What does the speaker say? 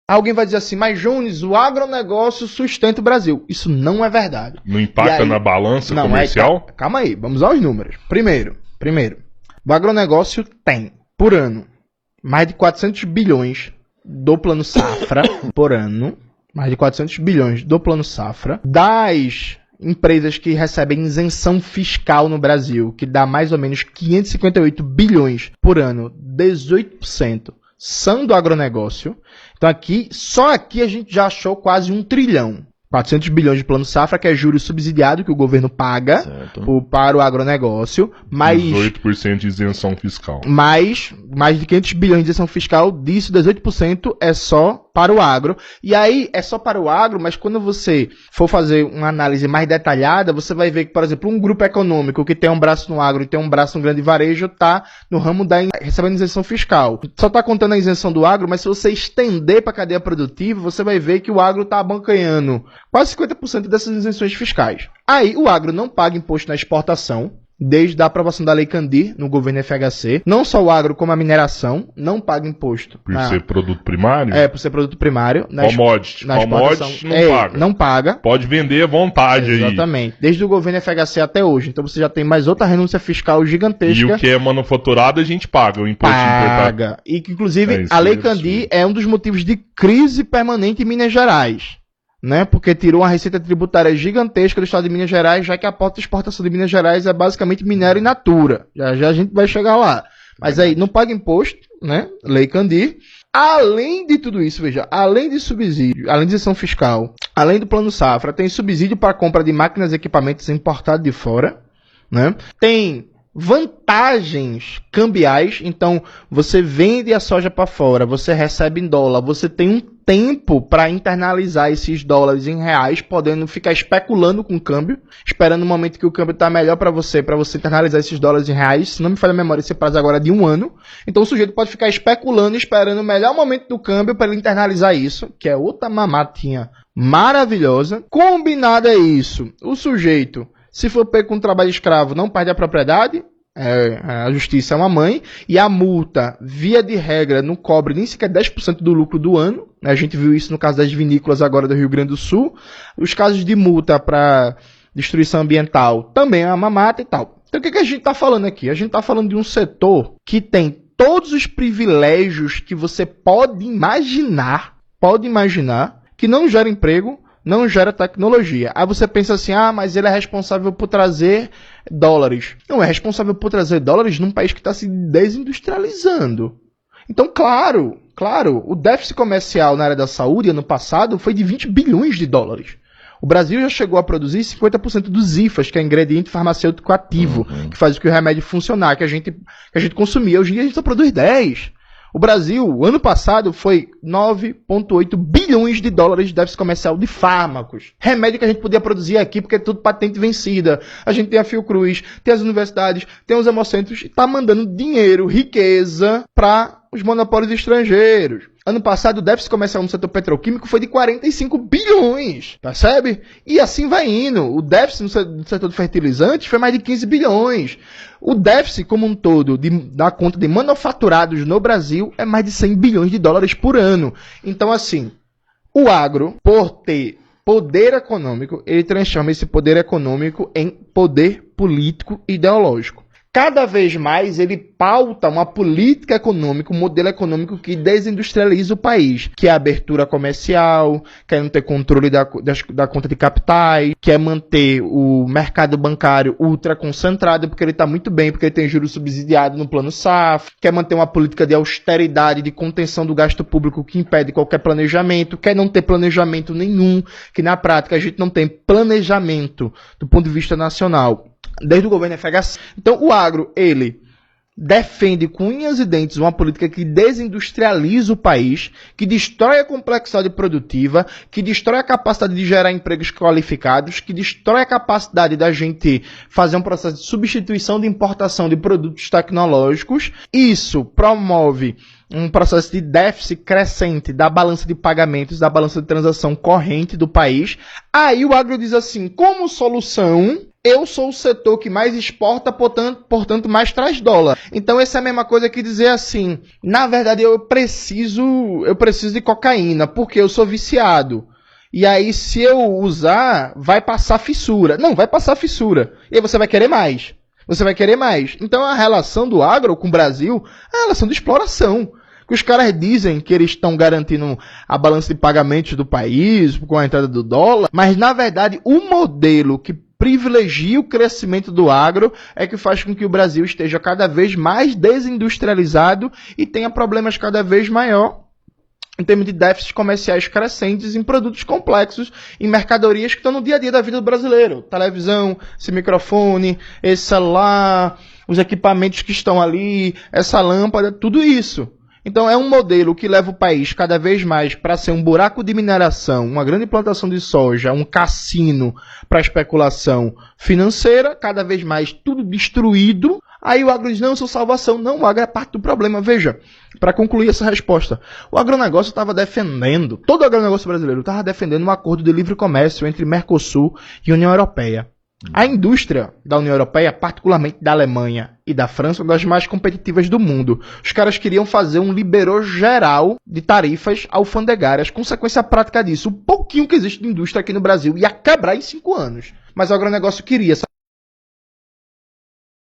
Alguém vai dizer assim, mas Jones, o agronegócio sustenta o Brasil. Isso não é verdade. Não impacta aí, na balança comercial? Calma aí, vamos aos números. Primeiro, o agronegócio tem, por ano, mais de 400 bilhões do Plano Safra por ano. Mais de 400 bilhões do Plano Safra. Das empresas que recebem isenção fiscal no Brasil, que dá mais ou menos 558 bilhões por ano, 18% são do agronegócio. Então só aqui a gente já achou quase 1 trilhão. 400 bilhões de Plano Safra, que é juro subsidiado que o governo paga para o agronegócio, mais 18% de isenção fiscal. Mais de 500 bilhões de isenção fiscal, disso 18% é só para o agro. E aí é só para o agro, mas quando você for fazer uma análise mais detalhada, você vai ver que, por exemplo, um grupo econômico que tem um braço no agro e tem um braço no grande varejo está no ramo recebendo isenção fiscal. Só está contando a isenção do agro, mas se você estender para a cadeia produtiva, você vai ver que o agro está abancanhando quase 50% dessas isenções fiscais. Aí o agro não paga imposto na exportação, desde a aprovação da Lei Candir no governo FHC. Não só o agro, como a mineração, não paga imposto. Por ser produto primário? Por ser produto primário. Commodity não paga. Não paga. Pode vender à vontade aí. Exatamente. Desde o governo FHC até hoje. Então você já tem mais outra renúncia fiscal gigantesca. E o que é manufaturado a gente paga, o imposto importado. Paga. E que, inclusive, a Lei Candir é um dos motivos de crise permanente em Minas Gerais. Né? Porque tirou uma receita tributária gigantesca do estado de Minas Gerais, já que a pauta de exportação de Minas Gerais é basicamente minério in natura. Já a gente vai chegar lá. Mas aí não paga imposto, né? Lei Candir. Além de tudo isso, veja, além de subsídio, além de isenção fiscal, além do Plano Safra, tem subsídio para a compra de máquinas e equipamentos importados de fora, né? Tem vantagens cambiais, então você vende a soja para fora, você recebe em dólar, você tem um tempo para internalizar esses dólares em reais, podendo ficar especulando com o câmbio, esperando o momento que o câmbio está melhor para você internalizar esses dólares em reais. Se não me falha a memória, esse prazo agora é de 1 ano. Então o sujeito pode ficar especulando, esperando o melhor momento do câmbio para ele internalizar isso, que é outra mamatinha maravilhosa. Combinado é isso, o sujeito, se for pego com trabalho escravo, não perde a propriedade. A justiça é uma mãe, e a multa, via de regra, não cobre nem sequer 10% do lucro do ano. A gente viu isso no caso das vinícolas agora do Rio Grande do Sul. Os casos de multa para destruição ambiental também é uma mamata e tal. Então o que a gente está falando aqui? A gente está falando de um setor que tem todos os privilégios que você pode imaginar, que não gera emprego, não gera tecnologia. Aí você pensa assim, mas ele é responsável por trazer dólares. Não é responsável por trazer dólares num país que está se desindustrializando. Então, claro, o déficit comercial na área da saúde ano passado foi de 20 bilhões de dólares. O Brasil já chegou a produzir 50% dos IFAs, que é ingrediente farmacêutico ativo, que faz o que o remédio funcionar, que a gente consumia. Hoje em dia a gente só produz 10. O Brasil, ano passado, foi 9,8 bilhões de dólares de déficit comercial de fármacos. Remédio que a gente podia produzir aqui, porque é tudo patente vencida. A gente tem a Fiocruz, tem as universidades, tem os hemocentros, e está mandando dinheiro, riqueza, para os monopólios estrangeiros. Ano passado, o déficit comercial no setor petroquímico foi de 45 bilhões, percebe? E assim vai indo. O déficit no setor de fertilizantes foi mais de 15 bilhões. O déficit como um todo, da conta de manufaturados no Brasil, é mais de 100 bilhões de dólares por ano. Então, assim, o agro, por ter poder econômico, ele transforma esse poder econômico em poder político e ideológico. Cada vez mais ele pauta uma política econômica, um modelo econômico que desindustrializa o país, que é a abertura comercial, quer não ter controle da conta de capitais, quer manter o mercado bancário ultra concentrado, porque ele está muito bem, porque ele tem juros subsidiados no Plano Safra, quer manter uma política de austeridade, de contenção do gasto público que impede qualquer planejamento, quer não ter planejamento nenhum, que na prática a gente não tem planejamento do ponto de vista nacional, desde o governo FHC. Então o agro, ele defende com unhas e dentes uma política que desindustrializa o país, que destrói a complexidade produtiva, que destrói a capacidade de gerar empregos qualificados, que destrói a capacidade da gente fazer um processo de substituição de importação de produtos tecnológicos. Isso promove um processo de déficit crescente da balança de pagamentos, da balança de transação corrente do país. Aí o agro diz assim, como solução, eu sou o setor que mais exporta, portanto mais traz dólar. Então essa é a mesma coisa que dizer assim, na verdade eu preciso de cocaína, porque eu sou viciado. E aí se eu usar, vai passar fissura. Não, vai passar fissura. E aí você vai querer mais. Você vai querer mais. Então a relação do agro com o Brasil é a relação de exploração. Que os caras dizem que eles estão garantindo a balança de pagamentos do país com a entrada do dólar, mas na verdade o modelo que privilegia o crescimento do agro é que faz com que o Brasil esteja cada vez mais desindustrializado e tenha problemas cada vez maior em termos de déficits comerciais crescentes em produtos complexos, em mercadorias que estão no dia a dia da vida do brasileiro. Televisão, esse microfone, esse celular, os equipamentos que estão ali, essa lâmpada, tudo isso. Então é um modelo que leva o país cada vez mais para ser um buraco de mineração, uma grande plantação de soja, um cassino para especulação financeira, cada vez mais tudo destruído. Aí o agro diz, não, eu sou salvação. Não, o agro é parte do problema. Veja, para concluir essa resposta, o agronegócio estava defendendo, todo o agronegócio brasileiro estava defendendo um acordo de livre comércio entre Mercosul e União Europeia. A indústria da União Europeia, particularmente da Alemanha e da França, é uma das mais competitivas do mundo. Os caras queriam fazer um liberou geral de tarifas alfandegárias. Consequência prática disso, o pouquinho que existe de indústria aqui no Brasil ia quebrar em 5 anos. Mas o agronegócio queria, sabe?